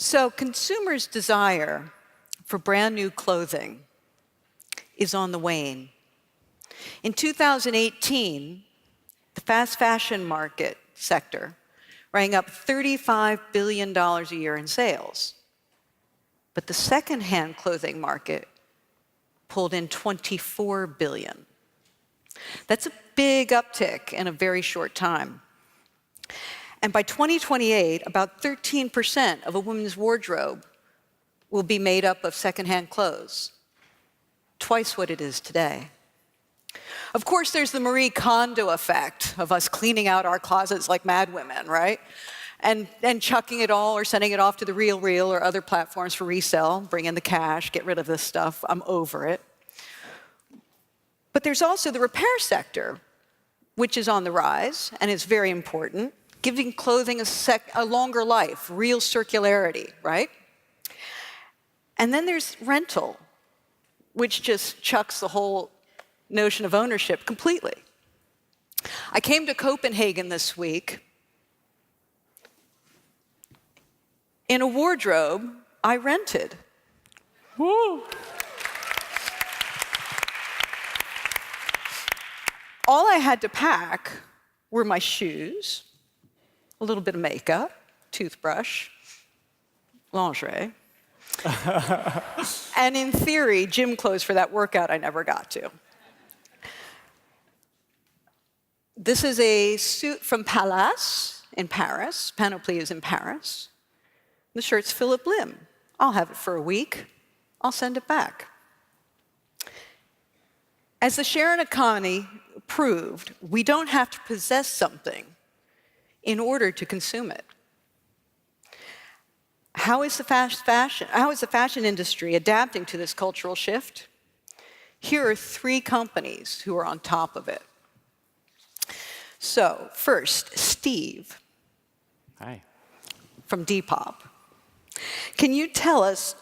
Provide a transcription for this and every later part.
So consumers' desire for brand new clothing is on the wane. In 2018, the fast fashion market sector rang up $35 billion a year in sales. But the second-hand clothing market pulled in $24 billion. That's a big uptick in a very short time. And by 2028, about 13% of a woman's wardrobe will be made up of second-hand clothes, twice what it is today. Of course, there's the Marie Kondo effect of us cleaning out our closets like madwomen, right? And chucking it all or sending it off to the RealReal or other platforms for resale, bring in the cash, get rid of this stuff, I'm over it. But there's also the repair sector, which is on the rise and is very important, giving clothing a longer life, real circularity, right? And then there's rental, which just chucks the whole notion of ownership completely. I came to Copenhagen this week. In a wardrobe I rented. Woo! All I had to pack were my shoes, a little bit of makeup, toothbrush, lingerie, and in theory, gym clothes for that workout I never got to. This is a suit from Palace in Paris. Panoply is in Paris. The shirt's Philip Lim. I'll have it for a week. I'll send it back. As the sharing economy proved, we don't have to possess something in order to consume it. How is the fashion industry adapting to this cultural shift? Here are 3 companies who are on top of it. So, first, Steve. Hi. From Depop. Can you tell us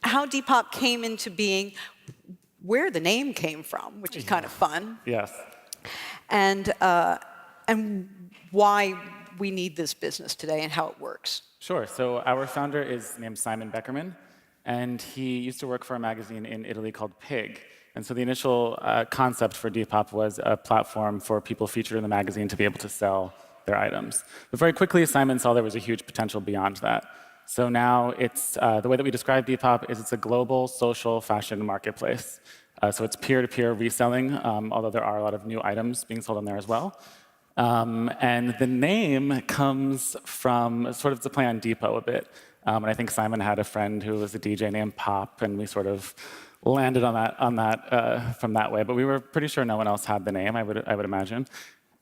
how Depop came into being, where the name came from, which is kind of fun? Yes. And why we need this business today and how it works. Sure. So our founder is named Simon Beckerman, and he used to work for a magazine in Italy called Pig. And so the initial concept for Depop was a platform for people featured in the magazine to be able to sell their items. But very quickly, Simon saw there was a huge potential beyond that. So now it's the way that we describe Depop is it's a global social fashion marketplace. So it's peer-to-peer reselling, although there are a lot of new items being sold on there as well. And the name comes from sort of it's a play on Depot a bit. And I think Simon had a friend who was a DJ named Pop, and we sort of landed on that from that way. But we were pretty sure no one else had the name, I would imagine.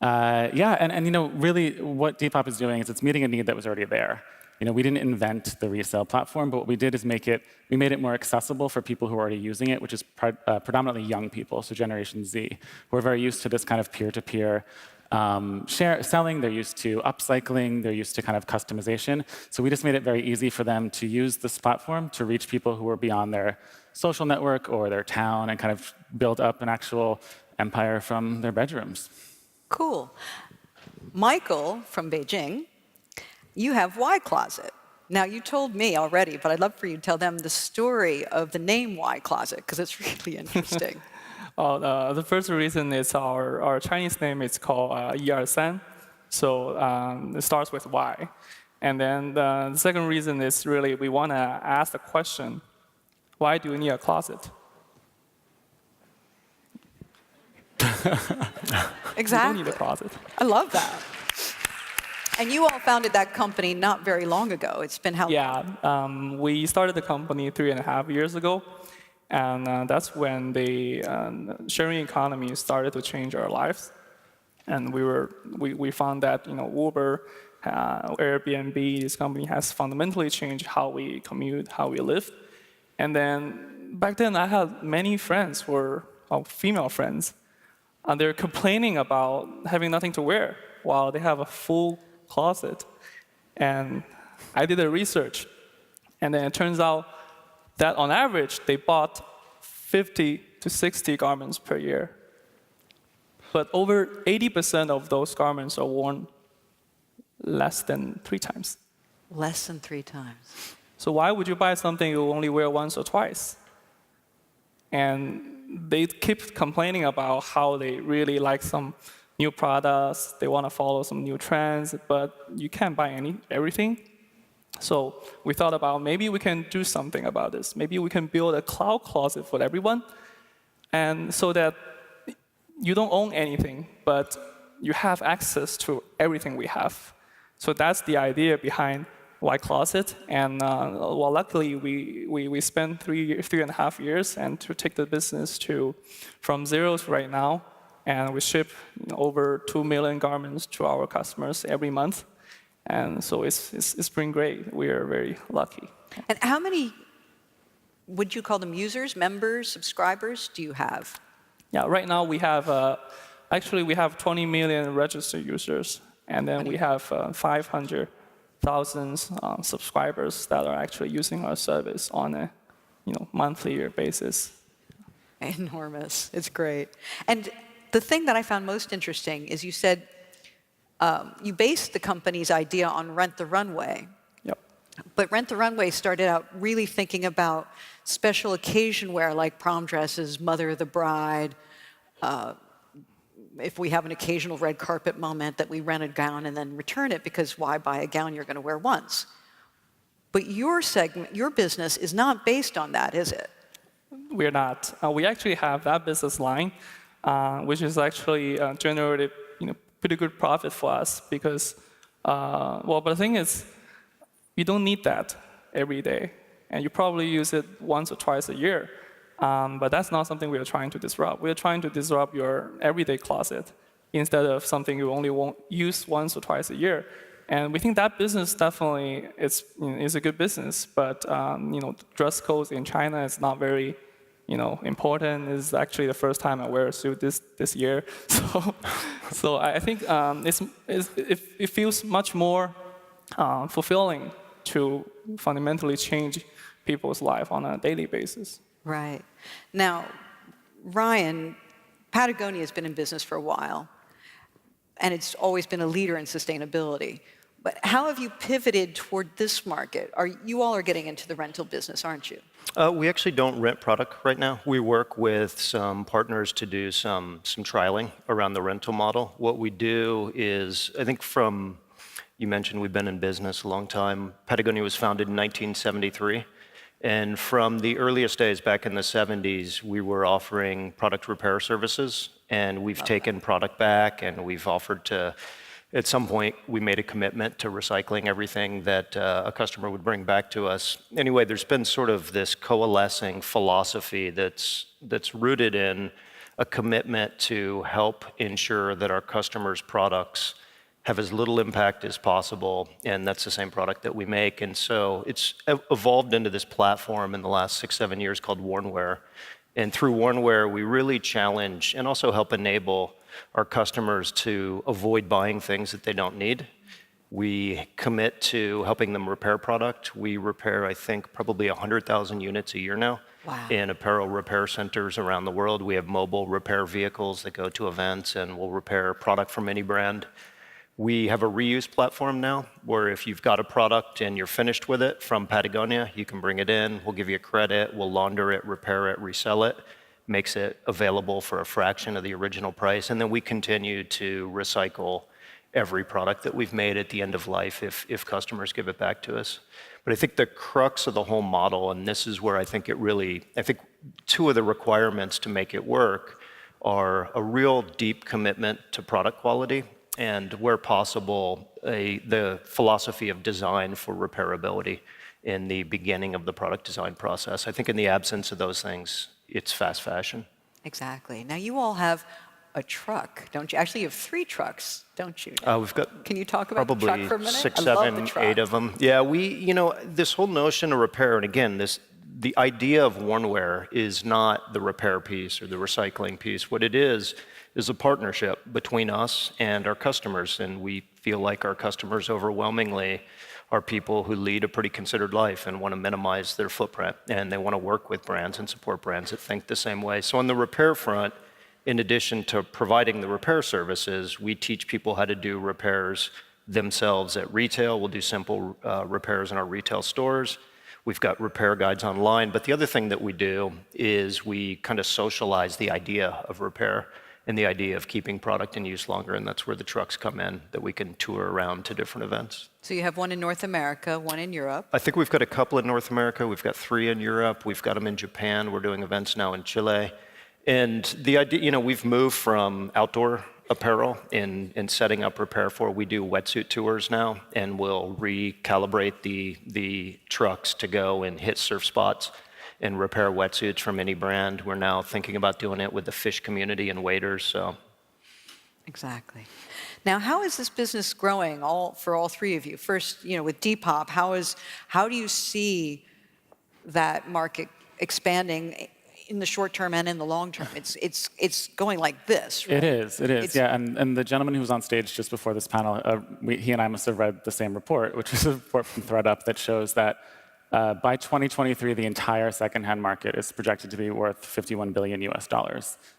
Yeah, and you know, really what Depop is doing is it's meeting a need that was already there. You know, we didn't invent the resale platform, but what we did is we made it more accessible for people who are already using it, which is predominantly young people, so Generation Z, who are very used to this kind of peer-to-peer selling. They're used to upcycling. They're used to kind of customization. So we just made it very easy for them to use this platform to reach people who are beyond their social network or their town and kind of build up an actual empire from their bedrooms. Cool. Michael from Beijing, you have Ycloset. Now, you told me already, but I'd love for you to tell them the story of the name Ycloset, because it's really interesting. The first reason is our Chinese name is called 123, so it starts with Y. And then the second reason is really we want to ask the question, why do you need a closet? Exactly. You don't need a closet. I love that. And you all founded that company not very long ago. It's been how long? Yeah, we started the company 3.5 years ago. And that's when the sharing economy started to change our lives. And we found that Uber, Airbnb, this company has fundamentally changed how we commute, how we live. And then back then I had many friends who were female friends, and they're complaining about having nothing to wear while they have a full closet. And I did the research, and then it turns out that on average, they bought 50 to 60 garments per year. But over 80% of those garments are worn less than 3 times. Less than 3 times. So why would you buy something you only wear once or twice? And they keep complaining about how they really like some new products, they want to follow some new trends, but you can't buy everything. So we thought about maybe we can do something about this. Maybe we can build a cloud closet for everyone, and so that you don't own anything, but you have access to everything we have. So that's the idea behind Ycloset. And well, luckily, we spent 3.5 years and to take the business from zero to right now. And we ship over 2 million garments to our customers every month. And so it's been great. We are very lucky. And how many, would you call them users, members, subscribers, do you have? Yeah, right now we have, actually we have 20 million registered users. And then we have 500,000 subscribers that are actually using our service on a monthly basis. Enormous. It's great. And the thing that I found most interesting is you said you based the company's idea on Rent the Runway. Yep. But Rent the Runway started out really thinking about special occasion wear like prom dresses, mother of the bride, if we have an occasional red carpet moment that we rent a gown and then return it, because why buy a gown you're going to wear once? But your segment, your business is not based on that, is it? We're not. We actually have that business line, which is actually generated pretty good profit for us because, well, but the thing is, you don't need that every day. And you probably use it once or twice a year. But that's not something we are trying to disrupt. We are trying to disrupt your everyday closet instead of something you only won't use once or twice a year. And we think that business definitely is a good business. But dress codes in China is not very important. It's actually the first time I wear a suit this year. So I think it feels much more fulfilling to fundamentally change people's life on a daily basis. Right. Now, Ryan, Patagonia has been in business for a while, and it's always been a leader in sustainability. But how have you pivoted toward this market? You all are getting into the rental business, aren't you? We actually don't rent product right now. We work with some partners to do some trialing around the rental model. What we do is, I think you mentioned we've been in business a long time. Patagonia was founded in 1973. And from the earliest days back in the 70s, we were offering product repair services. And we've taken product back, and we've offered to, at some point, we made a commitment to recycling everything that a customer would bring back to us. Anyway, there's been sort of this coalescing philosophy that's rooted in a commitment to help ensure that our customers' products have as little impact as possible, and that's the same product that we make. And so it's evolved into this platform in the last 6-7 years called Wornwear. And through Wornwear, we really challenge and also help enable our customers to avoid buying things that they don't need. We commit to helping them repair product. We repair, I think, probably 100,000 units a year now. Wow. In apparel repair centers around the world. We have mobile repair vehicles that go to events and will repair product from any brand. We have a reuse platform now, where if you've got a product and you're finished with it from Patagonia, you can bring it in, we'll give you credit, we'll launder it, repair it, resell it, makes it available for a fraction of the original price, and then we continue to recycle every product that we've made at the end of life if customers give it back to us. But I think the crux of the whole model, and this is where I think two of the requirements to make it work are a real deep commitment to product quality, and where possible, the philosophy of design for repairability in the beginning of the product design process. I think in the absence of those things, it's fast fashion. Exactly. Now, you all have a truck, don't you? Actually, you have 3 trucks, don't you? We've got Can you talk about the truck for a minute? 6, I love 7, the truck. 8 of them. Yeah, this whole notion of repair, and again, the idea of Wornwear is not the repair piece or the recycling piece. What it is a partnership between us and our customers, and we feel like our customers overwhelmingly are people who lead a pretty considered life and want to minimize their footprint, and they want to work with brands and support brands that think the same way. So on the repair front, in addition to providing the repair services, we teach people how to do repairs themselves at retail. We'll do simple repairs in our retail stores. We've got repair guides online. But the other thing that we do is we kind of socialize the idea of repair and the idea of keeping product in use longer. And that's where the trucks come in, that we can tour around to different events. So you have one in North America, one in Europe. I think we've got a couple in North America. We've got 3 in Europe. We've got them in Japan. We're doing events now in Chile. And the idea, we've moved from outdoor apparel in setting up repair for. We do wetsuit tours now, and we'll recalibrate the trucks to go and hit surf spots and repair wetsuits from any brand. We're now thinking about doing it with the fish community and waders. So, exactly. Now, how is this business growing for all three of you? First, with Depop, how do you see that market expanding in the short term and in the long term? It's going like this, right? It is, yeah. And the gentleman who was on stage just before this panel, he and I must have read the same report, which is a report from ThreadUp that shows that by 2023, the entire secondhand market is projected to be worth $51 billion US.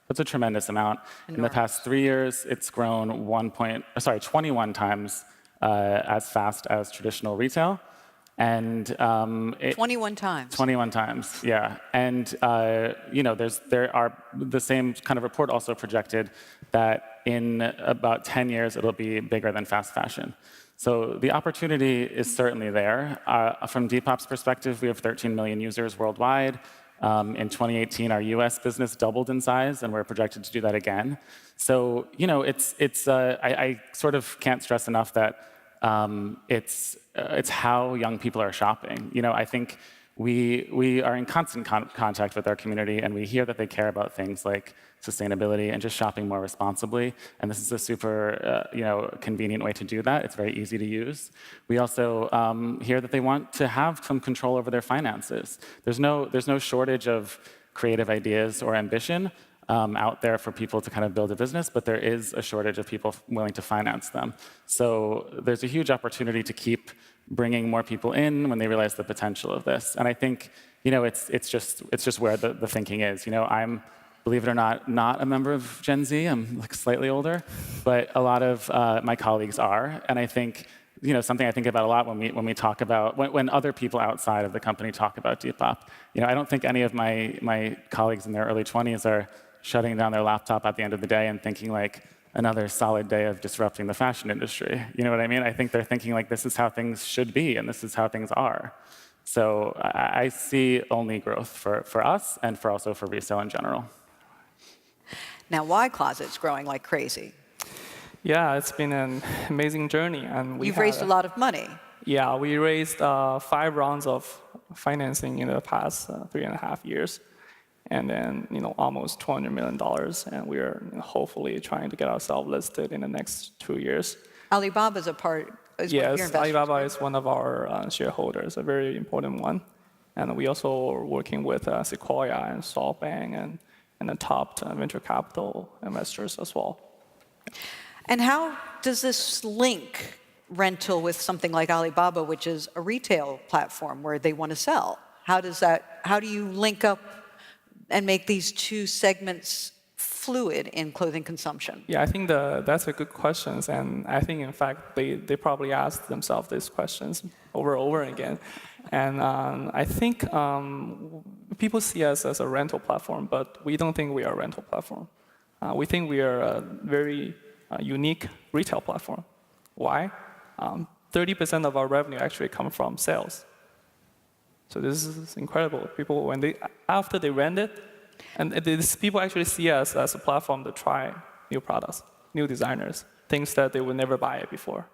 That's a tremendous amount. Enormous. In the past 3 years, it's grown 21 times as fast as traditional retail. And 21 times. 21 times, yeah. And there are the same kind of report also projected that in about 10 years it'll be bigger than fast fashion. So the opportunity is certainly there. From Depop's perspective, we have 13 million users worldwide. In 2018, our US business doubled in size, and we're projected to do that again. So I sort of can't stress enough that it's how young people are shopping. I think we are in constant contact with our community, and we hear that they care about things like sustainability and just shopping more responsibly. And this is a super convenient way to do that. It's very easy to use. We also hear that they want to have some control over their finances. There's no shortage of creative ideas or ambition out there for people to kind of build a business, but there is a shortage of people willing to finance them. So there's a huge opportunity to keep bringing more people in when they realize the potential of this. And I think it's just where the thinking is. I'm, believe it or not a member of Gen Z. I'm like slightly older, but a lot of my colleagues are. And I think something I think about a lot when we talk about when other people outside of the company talk about Depop. I don't think any of my colleagues in their early 20s are shutting down their laptop at the end of the day and thinking like another solid day of disrupting the fashion industry. You know what I mean? I think they're thinking like this is how things should be and this is how things are. So I see only growth for us and also for resale in general. Now, Ycloset's growing like crazy. Yeah, it's been an amazing journey, and you've raised a lot of money. Yeah, we raised 5 rounds of financing in the past 3.5 years, and then almost $200 million, and we are hopefully trying to get ourselves listed in the next 2 years. Alibaba's a part. Yes, Alibaba is one of our shareholders, a very important one, and we also are working with Sequoia and SoftBank and the top venture capital investors as well. And how does this link rental with something like Alibaba, which is a retail platform where they want to sell? How do you link up and make these two segments fluid in clothing consumption? Yeah, I think that's a good question, and I think in fact they probably asked themselves these questions over and over again. And I think people see us as a rental platform, but we don't think we are a rental platform. We think we are a very unique retail platform. Why? 30% of our revenue actually comes from sales. So this is incredible. People, after they rent it, and these people actually see us as a platform to try new products, new designers, things that they would never buy before.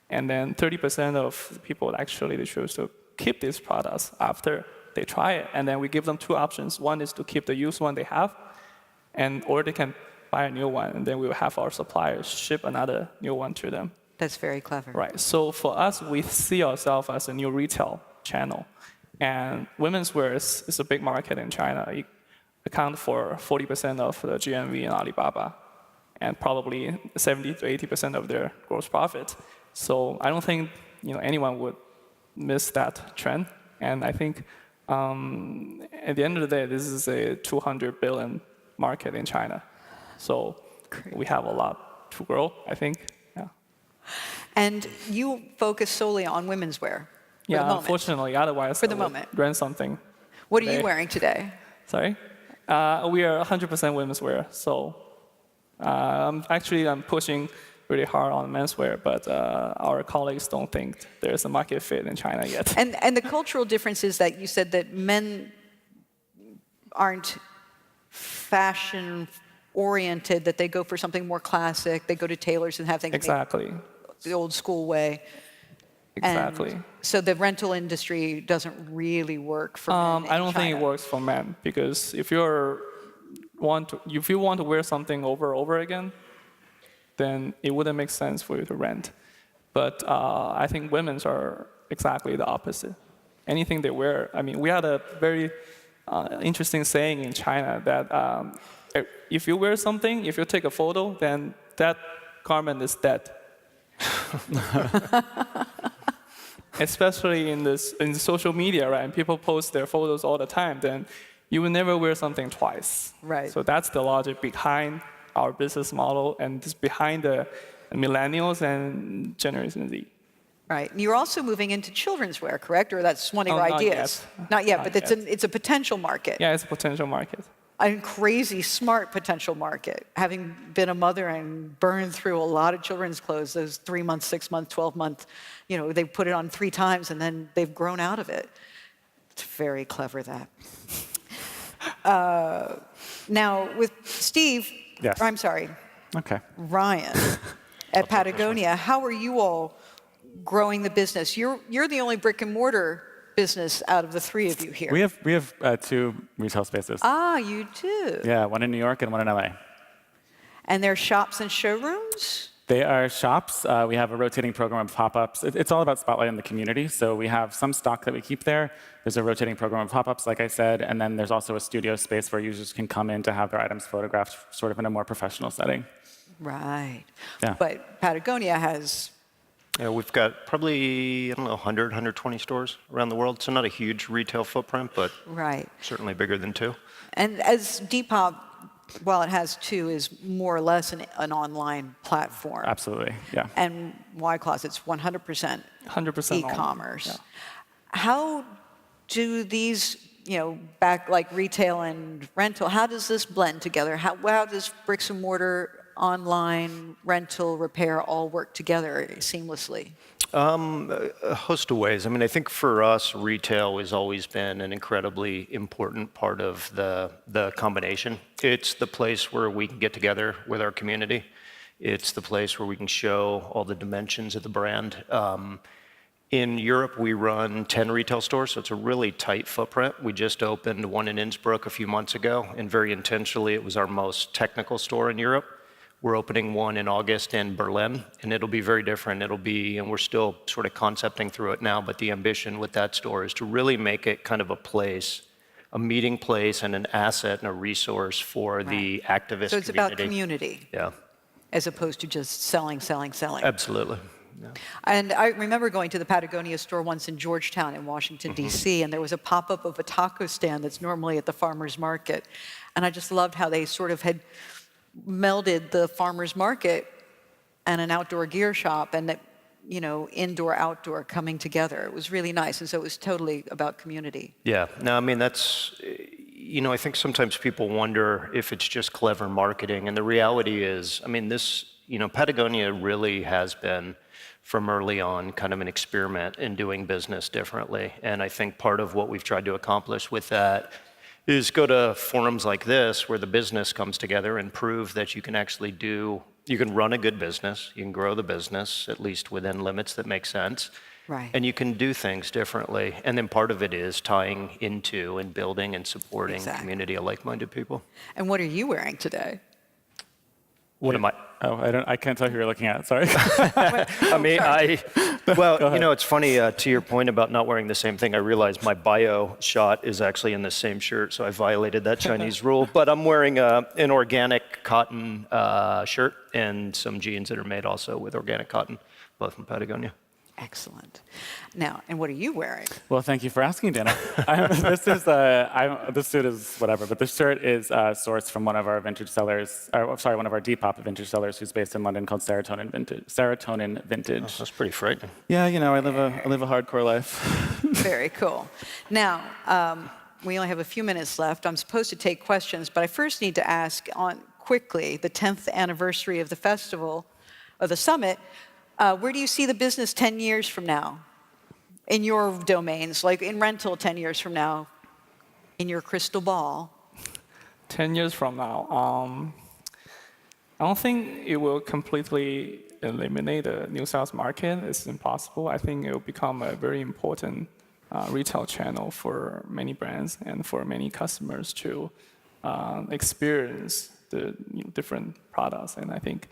And then 30% of people actually they choose to keep these products after they try it. And then we give them 2 options. One is to keep the used one they have, or they can buy a new one, and then we will have our suppliers ship another new one to them. That's very clever. Right. So for us, we see ourselves as a new retail channel. And women's wear is a big market in China. It accounts for 40% of the GMV in Alibaba, and probably 70 to 80% of their gross profit. So I don't think anyone would miss that trend. And I think at the end of the day, this is a 200 billion market in China. So we have a lot to grow, I think. Yeah. And you focus solely on women's wear for the Yeah, moment. unfortunately, otherwise For the I would moment. rent something. What are you today. wearing today? Sorry? We are 100% women's wear, so I'm pushing really hard on menswear, but our colleagues don't think there's a market fit in China yet. And the cultural difference is that you said that men aren't fashion-oriented, that they go for something more classic, they go to tailors and have things Exactly. made the old school way. Exactly. And so the rental industry doesn't really work for men in I don't think it China. works for men, because if you want to wear something over and over again, then it wouldn't make sense for you to rent. But I think women's are exactly the opposite. Anything they wear, I mean, we had a very interesting saying in China that if you wear something, if you take a photo, then that garment is dead. Especially in social media, right? And people post their photos all the time, then you will never wear something twice. Right. So that's the logic behind our business model, and it's behind the millennials and Generation Z. Right. And you're also moving into children's wear, correct? Or that's one of your not ideas? yet. Not yet, Not but yet. it's a potential market. Yeah, it's a potential market. A crazy smart potential market. Having been a mother and burned through a lot of children's clothes, those 3 months, 6 months, 12 months, they put it on 3 times and then they've grown out of it. It's very clever, that. Now, with Steve, Yes. I'm sorry, Okay. Ryan, at Patagonia, how are you all growing the business? You're the only brick and mortar business out of the 3 of you here. We have 2 retail spaces. Ah, you do. Yeah, one in New York and one in LA. And they're shops and showrooms? They are shops. We have a rotating program of pop-ups. It's all about spotlighting the community. So we have some stock that we keep there. There's a rotating program of pop-ups, like I said, and then there's also a studio space where users can come in to have their items photographed sort of in a more professional setting. Right. Yeah. But Patagonia has... Yeah, we've got probably, 100, 120 stores around the world. So not a huge retail footprint, but Right. certainly bigger than 2. And as Depop, while it has 2, is more or less an online platform. Absolutely, yeah. And Ycloset's 100% 100% e-commerce. Yeah. How do these, back like retail and rental, how does this blend together? How does bricks and mortar, online, rental, repair all work together seamlessly? A host of ways. I mean, I think for us, retail has always been an incredibly important part of the combination. It's the place where we can get together with our community. It's the place where we can show all the dimensions of the brand. In Europe, we run 10 retail stores, so it's a really tight footprint. We just opened one in Innsbruck a few months ago, and very intentionally, it was our most technical store in Europe. We're opening one in August in Berlin, and it'll be very different. And we're still sort of concepting through it now, but the ambition with that store is to really make it kind of a place, a meeting place and an asset and a resource for the activist community. So it's about community. Yeah. As opposed to just selling. Absolutely. Yeah. And I remember going to the Patagonia store once in Georgetown in Washington, D.C., and there was a pop-up of a taco stand that's normally at the farmer's market. And I just loved how they sort of had melded the farmer's market and an outdoor gear shop, and that, indoor, outdoor coming together. It was really nice. And so it was totally about community. Yeah. No, I mean, that's, I think sometimes people wonder if it's just clever marketing. And the reality is, I mean, Patagonia really has been, from early on, kind of an experiment in doing business differently. And I think part of what we've tried to accomplish with that is go to forums like this where the business comes together and prove that you can actually you can run a good business, you can grow the business, at least within limits that make sense. Right. And you can do things differently. And then part of it is tying into and building and supporting a community of like-minded people. And what are you wearing today? What am I? Oh, I can't tell who you're looking at, sorry. It's funny, to your point about not wearing the same thing, I realized my bio shot is actually in the same shirt, so I violated that Chinese rule. But I'm wearing an organic cotton shirt and some jeans that are made also with organic cotton, both from Patagonia. Excellent. Now, and what are you wearing? Well, thank you for asking, Dana. This suit is whatever, but this shirt is sourced from one of our vintage sellers, one of our Depop vintage sellers who's based in London called Serotonin Vintage. Oh, that's pretty frightening. Yeah, you know, I live a hardcore life. Very cool. Now, we only have a few minutes left. I'm supposed to take questions, but I first need to ask on quickly the 10th anniversary of the festival, of the summit. Where do you see the business 10 years from now? In your domains, like in rental 10 years from now, in your crystal ball? 10 years from now, I don't think it will completely eliminate the new sales market. It's impossible. I think it will become a very important retail channel for many brands and for many customers to experience the different products. And I think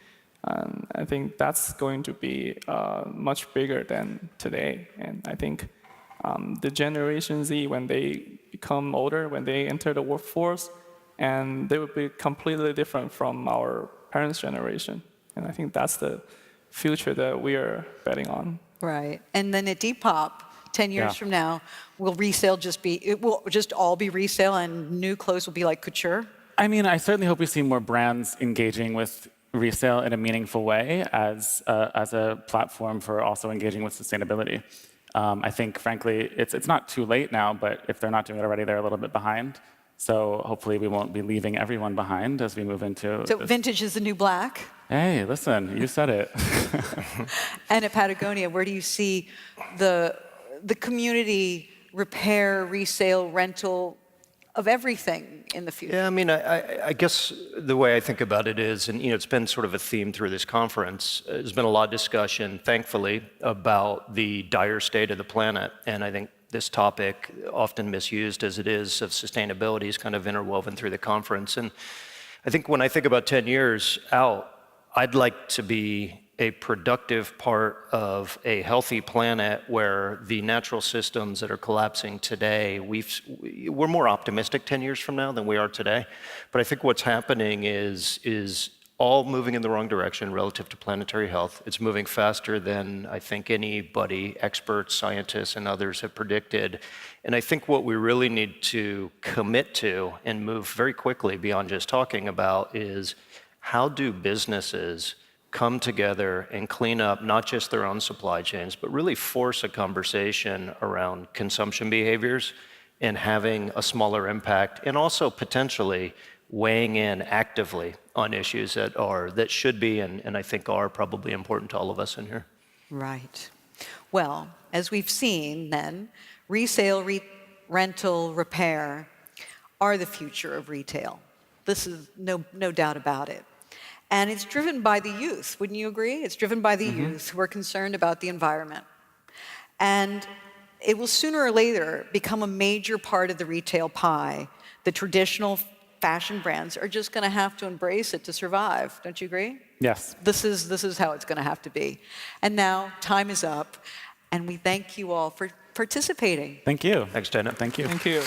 that's going to be much bigger than today. And I think the Generation Z, when they become older, when they enter the workforce, and they will be completely different from our parents' generation. And I think that's the future that we are betting on. Right. And then at Depop, 10 years from now, will resale it will just all be resale and new clothes will be like couture? I mean, I certainly hope we see more brands engaging with resale in a meaningful way as a platform for also engaging with sustainability. I think, frankly, it's not too late now, but if they're not doing it already, they're a little bit behind. So hopefully we won't be leaving everyone behind as we move into So vintage is the new black? Hey, listen, you said it. And at Patagonia, where do you see the community repair, resale, rental of everything in the future? Yeah, I mean, I guess the way I think about it is, and it's been sort of a theme through this conference, there's been a lot of discussion, thankfully, about the dire state of the planet. And I think this topic, often misused as it is, of sustainability is kind of interwoven through the conference. And I think when I think about 10 years out, I'd like to be a productive part of a healthy planet where the natural systems that are collapsing today, we're more optimistic 10 years from now than we are today. But I think what's happening is all moving in the wrong direction relative to planetary health. It's moving faster than I think anybody, experts, scientists, and others have predicted. And I think what we really need to commit to and move very quickly beyond just talking about is how do businesses come together and clean up not just their own supply chains, but really force a conversation around consumption behaviors and having a smaller impact, and also potentially weighing in actively on issues that should be and I think are probably important to all of us in here. Right. Well, as we've seen then, resale, rental, repair are the future of retail. This is no doubt about it. And it's driven by the youth, wouldn't you agree? It's driven by the youth who are concerned about the environment. And it will sooner or later become a major part of the retail pie. The traditional fashion brands are just going to have to embrace it to survive. Don't you agree? Yes. This is how it's going to have to be. And now time is up, and we thank you all for participating. Thank you. Thanks, Dana. Thank you. Thank you.